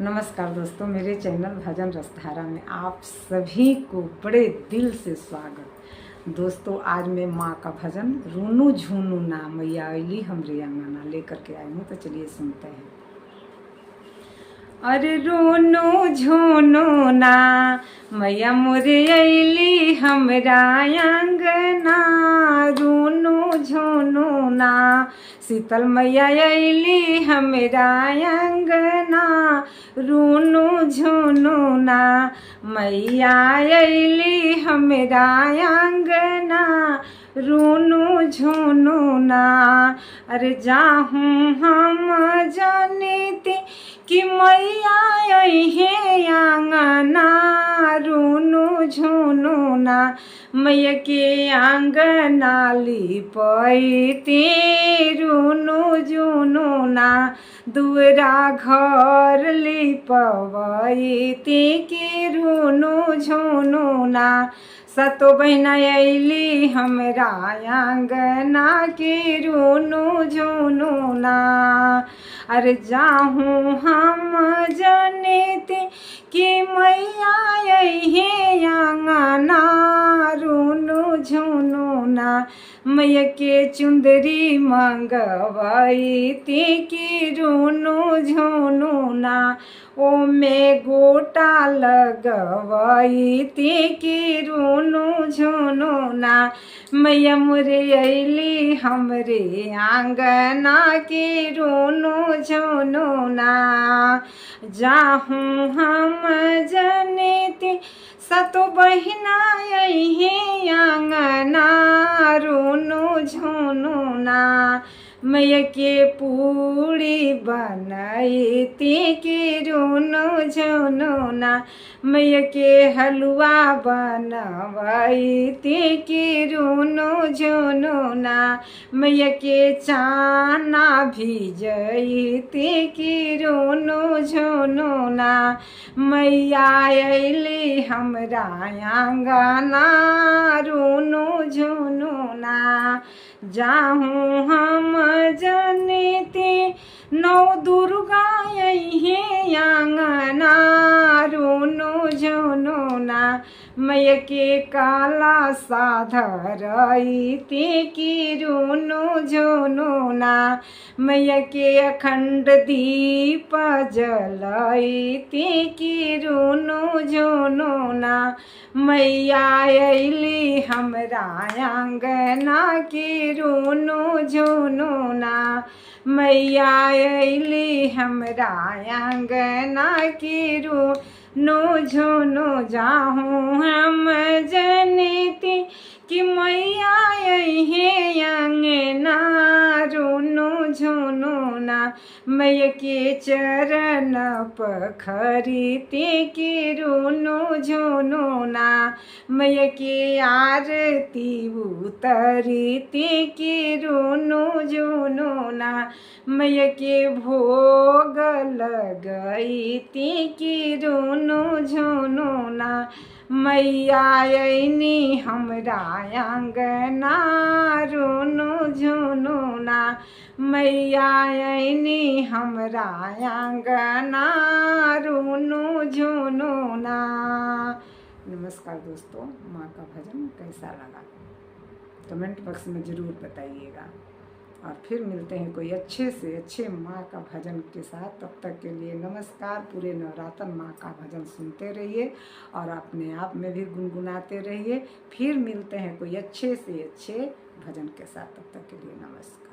नमस्कार दोस्तों, मेरे चैनल भजन रसधारा में आप सभी को बड़े दिल से स्वागत। दोस्तों, आज मैं माँ का भजन रूनू झूनू ना मैया अली हमरे अंगना लेकर के आई हूँ, तो चलिए सुनते हैं। अरे रूनू झूनू ना मैया मोरे अली हमरा अंगना, रूनू झूनू ना शीतल मैया अली हमरा अंगना, रूनू झूनू ना मैया अली हमरा अंगना, रूनू झूनू ना। अरे जाहूँ हम जानीती कि मैया अहे आंगना, रूनू झूनू ना मैया के आंगना लिपैती, रूनू झूनू ना दुअरा घर लिपवैती कि रूनू झूनू ना सतो बहिना अली हमरा आंगना के, रूनू झूनू ना। अरे जाहूँ हम जनिती कि मैया अहे आंगना, रूनू झूनू ना मैया के चुंदरी मंगवैती कि रूनू झूनू ना ओ में गोटा लगवैती कि रूनू झूनू ना मैया मोरे अली हमरे आंगना के, रूनू झूनू ना। जाहूँ हम जनिती सतो बहिना अहे आंगना, रूनू झूनू ना मैया के पूड़ी बनैती कि रूनू झूनू ना मैया के हलवा बनवैती कि रूनू झूनू ना मैया के चाना भिजैती कि रूनू झूनू ना मैया अली हमरा आंगना, रूनू झूनू ना। जाहूँ हम जनिती नौ दुर्गा अहे आंगना, रूनू झूनू ना मैया के काला साधरैती कि रूनू झूनू ना मैया के अखंड दीप जलैती कि रूनू झूनू ना मैया अली हमरा आंगना के, रूनू झूनू ना मैया अली हमरा आंगना के, रूनू झूनू। जाहूँ हम जनिती कि मैया अहे आंगना, रूनू झूनू ना मैया के चरण पखरीती कि रूनू झूनू ना मैया के आरती उतरीती कि रूनू झूनू ना मैया के भोग लगैती कि रूनू झूनू ना मैया अइनी हमरा आंगना, रूनू झूनू ना मैया अइनी हमरा आंगना, रूनू झूनू ना। नमस्कार दोस्तों, माँ का भजन कैसा लगा कमेंट बॉक्स में ज़रूर बताइएगा, और फिर मिलते हैं कोई अच्छे से अच्छे माँ का भजन के साथ। तब तक के लिए नमस्कार। पूरे नवरात्र माँ का भजन सुनते रहिए और अपने आप में भी गुनगुनाते रहिए। फिर मिलते हैं कोई अच्छे से अच्छे भजन के साथ। तब तक के लिए नमस्कार।